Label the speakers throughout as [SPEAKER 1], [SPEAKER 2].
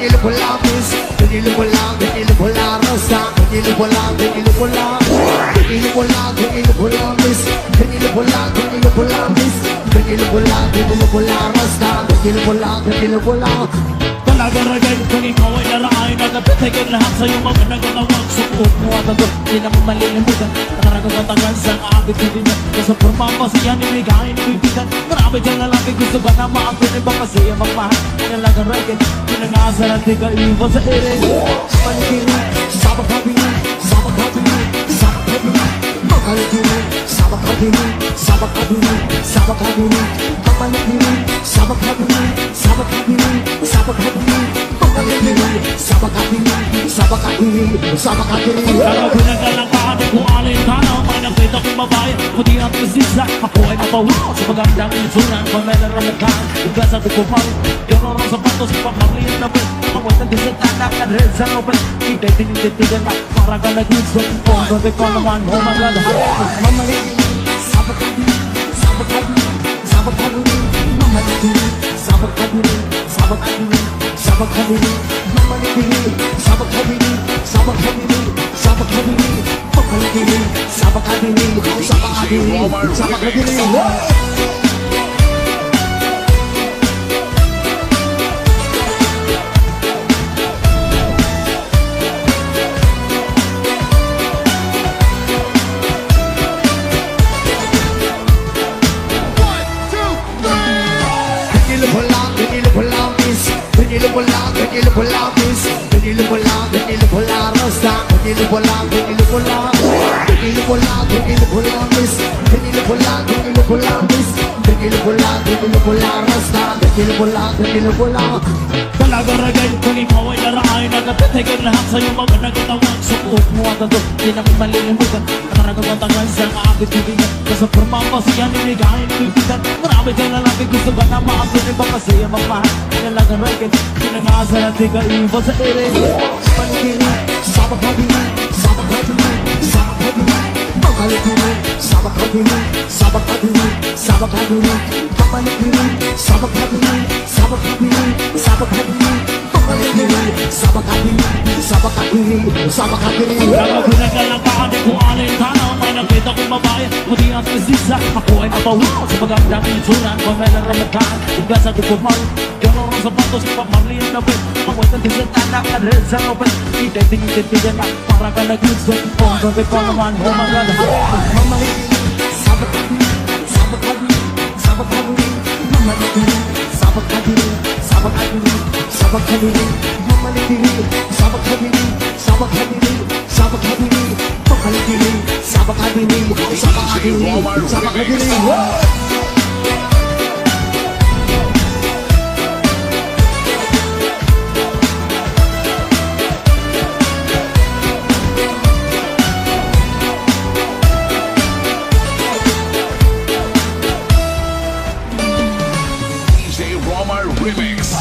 [SPEAKER 1] Tequila por la miss, tequila por la rosa, tequila por la miss, tequila por la miss, tequila por la rosa, tequila por la.
[SPEAKER 2] Talaga ragay kung ikaw ay naraay nagkapitigil lahat sa'yo mga nagawang suot mo at ako di naman malilimutan Nakaragang matagal sa kaabit hindi niya Kasi porma ko siya niligain ibibigan Marami dyan lalaki gusto ba na maapin iba kasi ang magmahal Talaga ragay pinag-aasal at di ka iwan sa ere
[SPEAKER 1] Panikiri, sabak habili, sabak habili, sabak habili Panikiri, sabak habili, sabak habili, sabak habili Panikiri, sabak habili, sabak habili, sabak habili Panikiri, sabak habili, sabak habili, sabak habili
[SPEAKER 2] Kaya pinagalang paanin kung alin ka na May nakita kong babae, puti ang pisisa Ako ay mapawin sa magandang insunan Kung may naramukan, uglas at ikupaw Yung orang sapatos, pagmariin na bin Pagwatan din sa tanak at red sa open Hindi tinititigan na, para ka nag-gusto Kung gabi ko naman, oh my God
[SPEAKER 1] Mamaliki, sabak habili, sabak habili, sabak habili Mamaliki, sabak habili, sabak habili, sabak habili Mamaliki, sabak habili, sabak habili, sabak habili Mamaliki, sabak habili, sabak habili, sabak habili Tequila por la miss, tequila por la miss, tequila por la rosa, tequila por la miss, tequila por la miss, tequila por la rosa, tequila por la.
[SPEAKER 2] Talaga ragay kung ikaw ay naraay nagkapitigil lahat sa'yo mga nagawang suot mo at ako di naman malilimutan Nakaragang matagal sa kaabit ibigan Kasi porma ko siya niligain ibibigan Marami dyan lalaki gusto ba na maapin iba kasi ang magmahal Talaga ragay pinag-aasal at di ka iwan sa ere
[SPEAKER 1] Panikiri, sabak habili, sabak habili, sabak habili Panikiri, sabak habili, sabak habili, sabak habili Panikiri, sabak habili, sabak habili, sabak habili Panikiri, sabak habili, sabak habili, sabak habili
[SPEAKER 2] Kaya pinagalang paanin kung alin ka na May nakita kong babae, puti ang pisisa Ako ay mapawin sa magandang insunan Kung may naramukan, uglas at ikupaw Yung orang sapatos, pagmariin na bin Pagwatan din sa tanak at red sa open Hindi tinititigan na, para ka nag-gusto Kung gabi ko naman, oh my God
[SPEAKER 1] Mamaliki, sabak habili, sabak habili, sabak habili Mamaliki, sabak habili, sabak habili, sabak habili Mamaliki, sabak habili, sabak habili, sabak habili Mamaliki, sabak habili, sabak habili, sabak habili
[SPEAKER 3] DJ Roma Remix.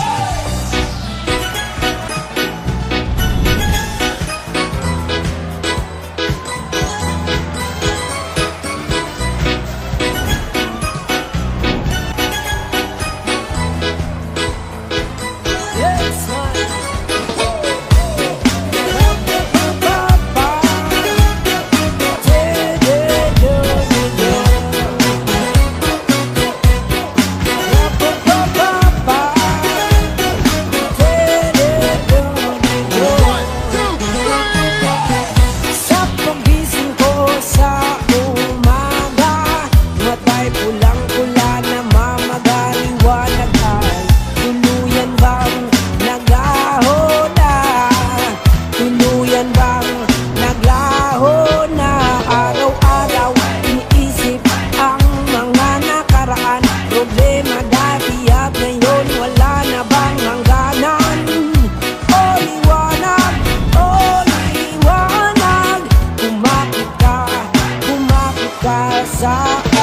[SPEAKER 4] Sa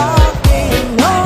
[SPEAKER 4] akin, no.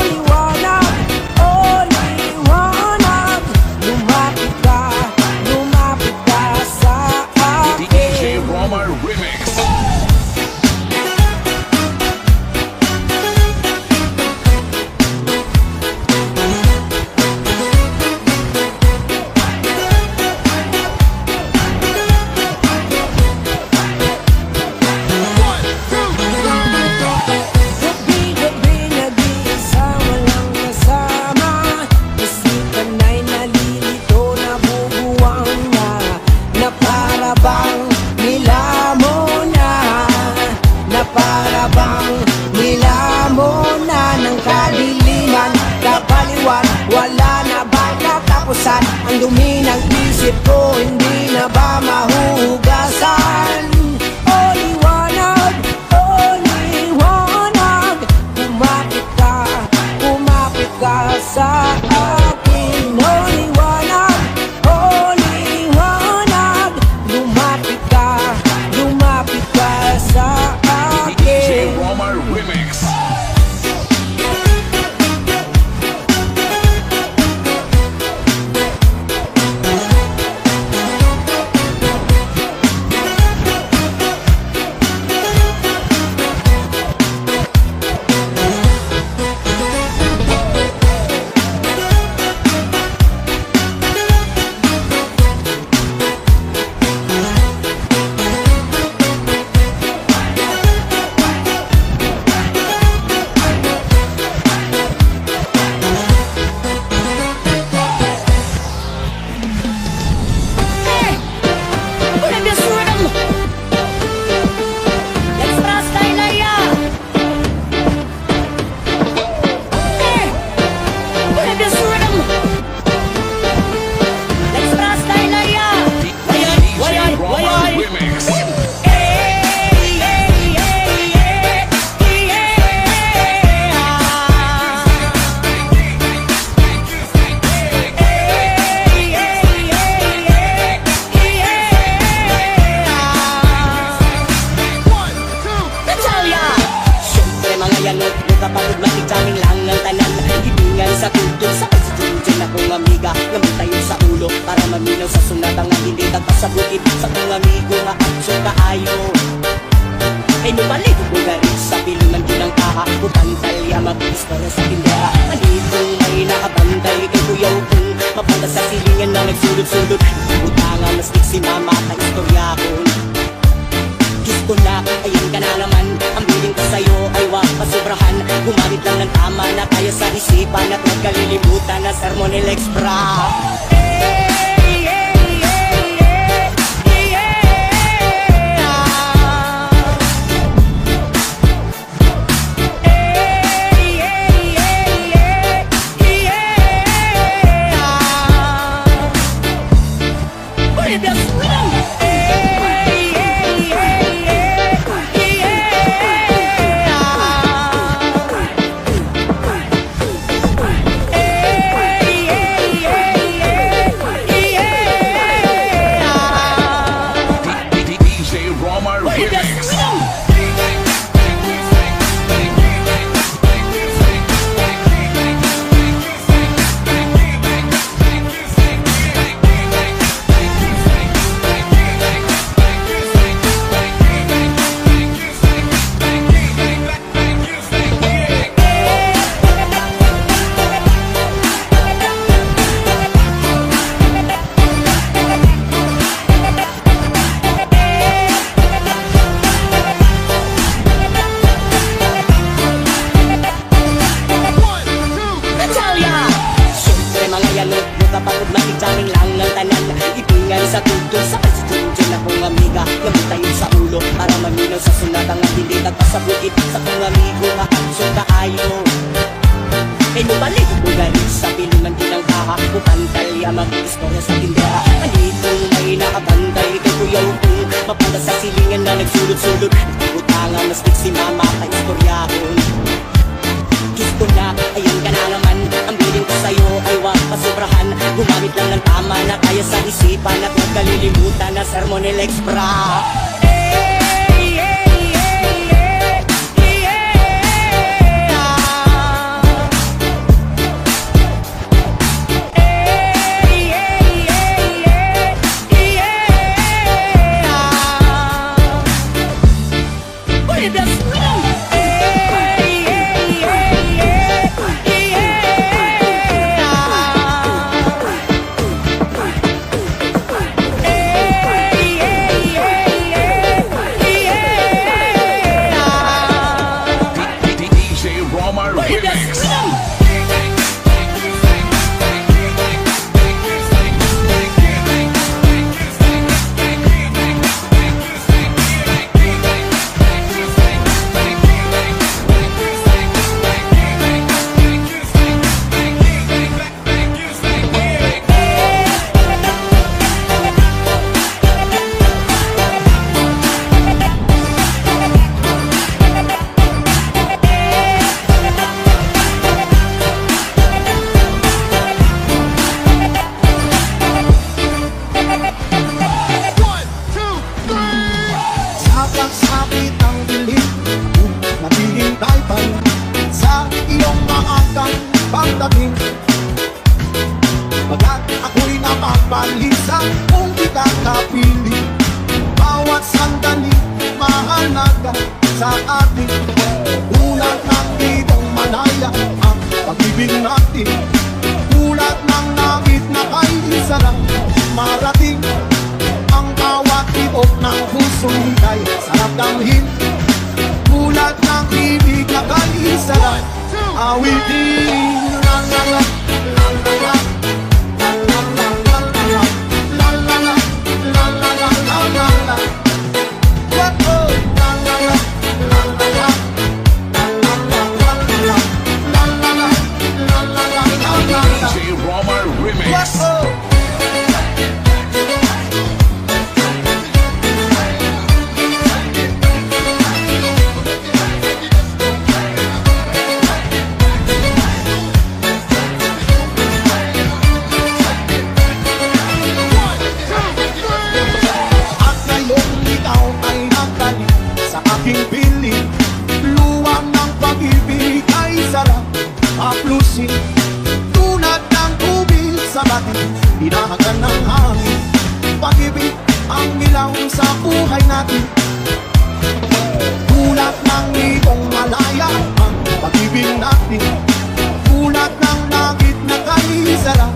[SPEAKER 1] minsan ang dumi ng isip ko hindi na ba mahuhugasan? O liwanag, kumapit ka sa akin. O liwanag, lumapit ka sa
[SPEAKER 3] DJ
[SPEAKER 1] akin.
[SPEAKER 3] Roma Remix.
[SPEAKER 2] Why,
[SPEAKER 3] Roma Remix.
[SPEAKER 4] Kapagod matigsaming lang ang tanan, ibingan sa tutod sa kastitudyan akong amiga. Gamit tayo sa ulo para maminaw sa sunat ang hindi tagpas sa bukid sa kong amigo nga aksyon kaayo. Ay nubalik ko nga rin sa pilunan ko ng kaha, upang talya mag-istorya sa tindera. Anditong may nakabantay kay kuyaw kong mapanda sa silingan na nagsulod-sulod. Utangan mastik si mama at istorya ko. Gusto na, ayun ka na naman. Ang biling ko sa'yo ay wag pasobrahan. Gumamit lang ng tama na kaya sa isipan at huwag kalilimutan na Sermonel Extra.
[SPEAKER 3] DJ Roma Remix. Kapagod matigsaming lang ang tanan, ibingan sa tutod sa kastitudyan akong amiga. Gamit tayo sa ulo para maminaw sa sunat ang hindi tagpas sa bukid sa kong amigo nga aksyon kaayo. Kay nubalik ko galing sa pilunan ko ng kaha, upang talya mag-istorya sa tindera. Anditong may nakabantay kay kuyaw kong mapanda sa silingan na nagsulod-sulod. Utangan mastik si mama at istorya ko. Gusto na, ayun ka na naman. Ang biling ko sa'yo ay wag pasobrahan. Gumamit lang ng tama na kaya sa isipan at huwag kalilimutan na Sermonel Extra.
[SPEAKER 1] kang pagdating. Pagkat ako'y napapanlisa kung di ka kapili. Bawat sandali, mahalaga sa atin. Tulad ng ibang malaya ang pag-ibig natin. Tulad ng langit na kay isa lang marating. Ang bawat tibok ng puso'y ay sarap damhin. Tulad ng ibig na kay isa lang awitin. La la la, la la la, la la la, la la la, la la la, la la la, la la la. Oh, la la la, la la la, la la la, la la la, la la la, la la la, la la la.
[SPEAKER 5] DJ Roma Remix.
[SPEAKER 1] Oh. At ngayong ikaw ay nagdali sa aking piling. Luwang ng pag-ibig ay sarap haplusin. Tulad ng tubig sa batis, hinahagan ng hangin. Pag-ibig ang ilaw sa buhay natin. Tulad ng ibong malaya ang pag-ibig natin. Tulad ng langit na kaisa lang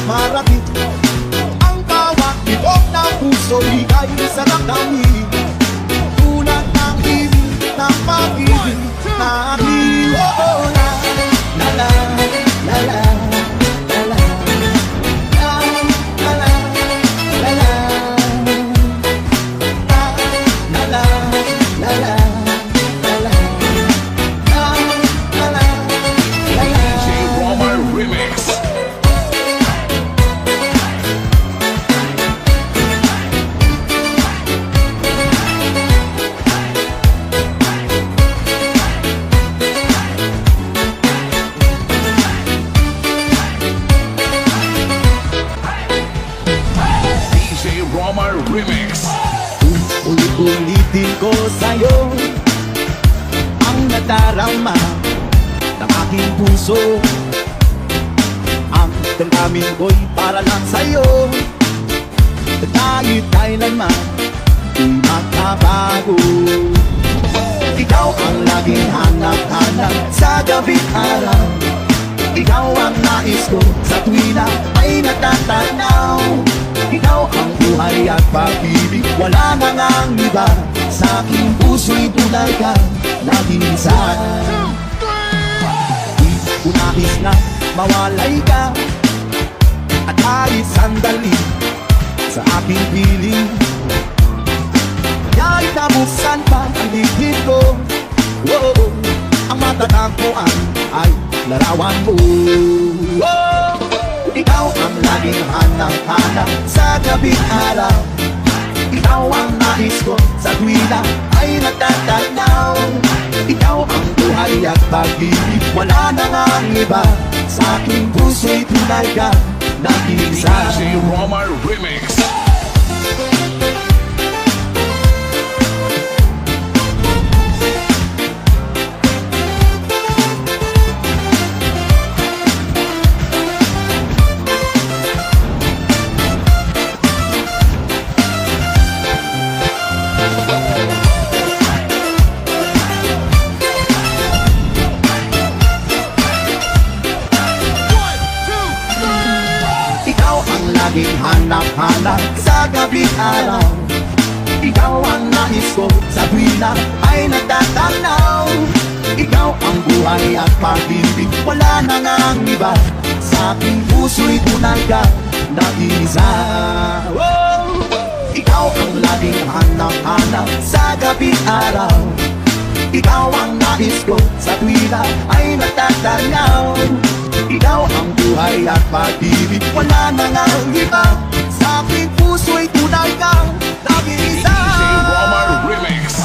[SPEAKER 1] marating. Ang bawat tibok ng puso'y ay sarap damhin. Tulad ng ibig ng pag-ibig natin. Oh, la la la la la.
[SPEAKER 5] DJ Roma Remix. DJ Roma Remix.
[SPEAKER 1] Ulit-ulitin ko sa'yo ang nadarama ng aking puso. Ang damdamin ko'y para lang sa'yo. Kahit kailanman di magbabago. Ikaw ang laging hanap-hanap sa gabi't araw. Ikaw ang nais ko sa tuwina ay natatanaw. Ikaw ang buhay at pag-ibig, wala na ngang iba. Sa aking puso'y tunay ka, laging isa. Di ko nais na mawalay ka, at kahit sandali sa aking piling. Kahit nabuksan pa ang dibdib ko, oh, ang matatagpuan ay larawan mo. Oh, ikaw ang laging hanap-hanap sa gabi't araw. Ikaw ang nais ko sa tuwina ay natatanaw. Ikaw ang buhay at pag-ibig, wala na ngang iba. Sa aking puso'y tunay ka, nag-iisa.
[SPEAKER 5] DJ Roma Remix.
[SPEAKER 1] Laging hanap-hanap sa gabi't araw. Ikaw ang nais ko sa tuwina ay natatanaw. Ikaw ang buhay at pag-ibig, wala na ngang iba. Sa aking puso'y tunay ka, nag-iisa. Oh, ikaw ang laging hanap-hanap sa gabi't araw. Ikaw ang nais ko sa tuwina ay natatanaw. Ikaw ang buhay at pag-ibig, wala na ngang iba. Sa aking puso'y tunay ka, nag-iisa.
[SPEAKER 5] DJ Roma Remix.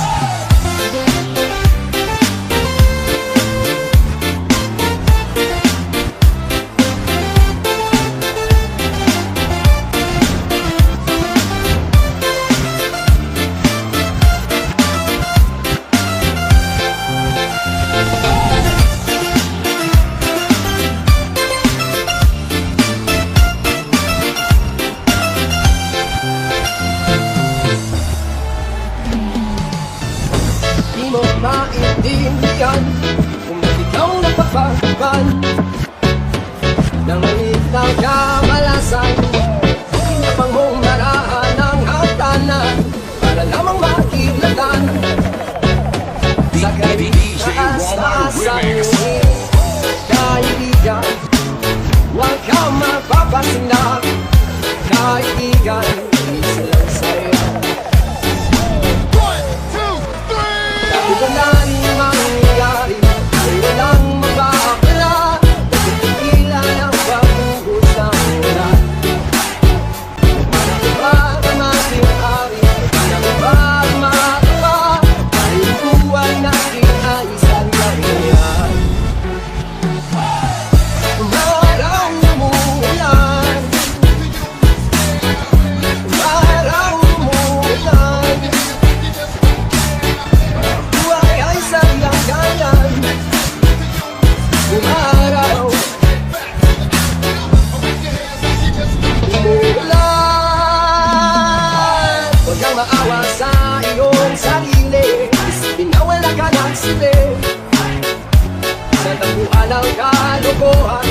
[SPEAKER 1] kalokohan.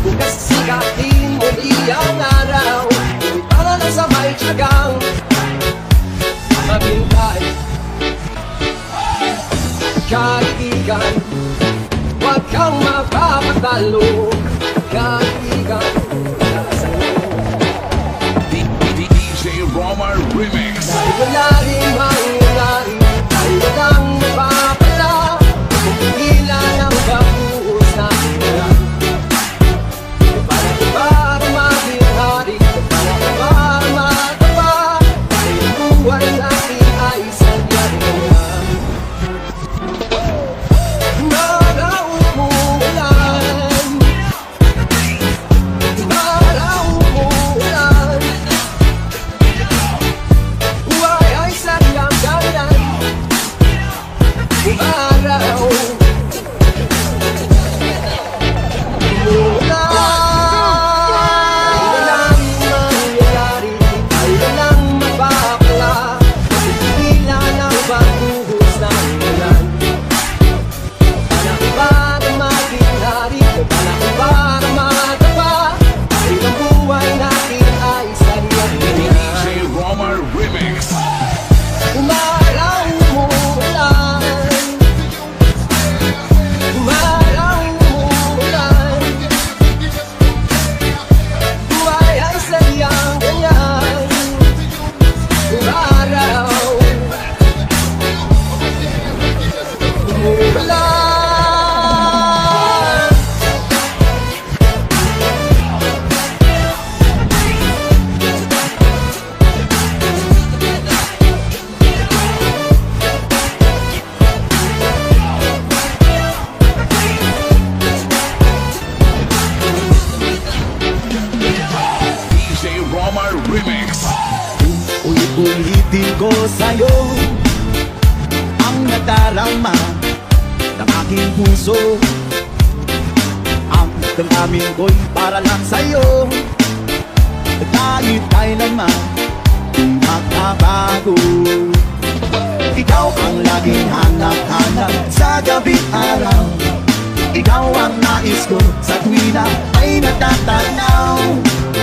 [SPEAKER 1] Bukas sikatin muli ang araw, ngunit para lang sa may tiyagang maghintay. Kaibigan, huwag kang mapapatalo. Kaibigan, nasa
[SPEAKER 5] DJ Romar Remix.
[SPEAKER 1] ay wala rin mangyayari, ay walang mapapala kung ilan ang kapuos na ilan. Para para maging hari, para magapa, ay ang buhay natin ay sangyari na. Maraumulan, maraumulan, buhay ay sadyang ganyan. Umaraw, umulan, ay walang mangyayari, ay walang mapapala, ilan ang pagbuhos ng ulan. Panahon para maging hari, panahon para magapa, ay ang buhay natin ay sadyang ganyan.
[SPEAKER 5] DJ Romar Remix.
[SPEAKER 1] Umaraw, umulan, umaraw, umulan, buhay ay sadyang ganyan. Umaraw, umulan.
[SPEAKER 5] DJ Romar Remix.
[SPEAKER 2] Ulit-ulitin ko sa'yo ang nadarama ng aking puso. Ang damdamin ko'y para lang sa'yo, kahit kailanman di magbabago. Ikaw ang laging hanap-hanap sa gabi araw. Ikaw ang nais ko sa tuwina ay natatanaw.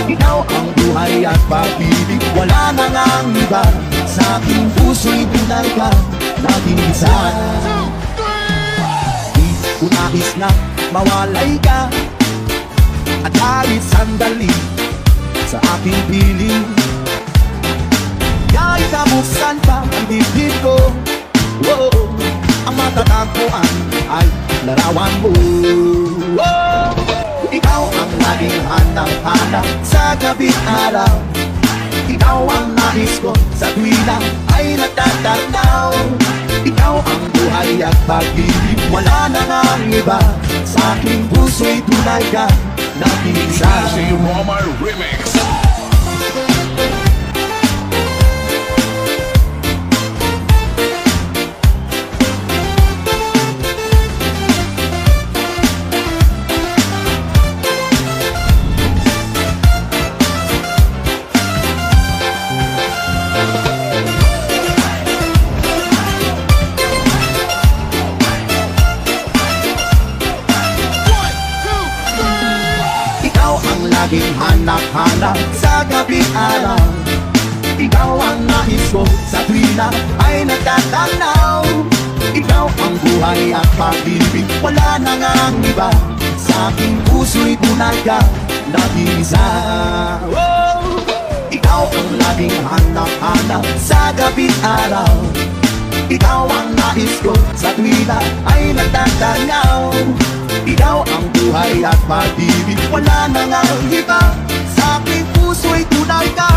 [SPEAKER 2] Ikaw ang buhay at pag-ibig, wala na ngang iba. Sa aking puso'y tunay ka, laging isa. Di ko nais na mawalay ka, at kahit sandali sa aking piling. Kahit kabuksan pa ang dibdib ko, oh, ang matatagpuan ay larawan mo. Oh, ikaw ang laging hanap-hanap sa gabi araw. Ikaw ang nais ko sa tuwina ay natatanaw. Ikaw ang buhay at pag-ibig, wala na ngang iba. Sa aking puso'y tunay ka, nag-iisa.
[SPEAKER 5] DJ Romar Remix.
[SPEAKER 2] Ikaw ang laging hanap-hanap sa gabi araw. Ikaw ang nais ko sa tuwina ay natatanaw. Ikaw ang buhay at pag-ibig, wala na ngang iba. Sa aking puso'y tunay ka, nag-iisa. Oh! Ikaw ang laging hanap-hanap sa gabi araw. Ikaw ang nais ko sa tuwina ay natatanaw. Ikaw ang buhay at pag-ibig, wala na ngang iba. Sa aking puso'y tunay ka,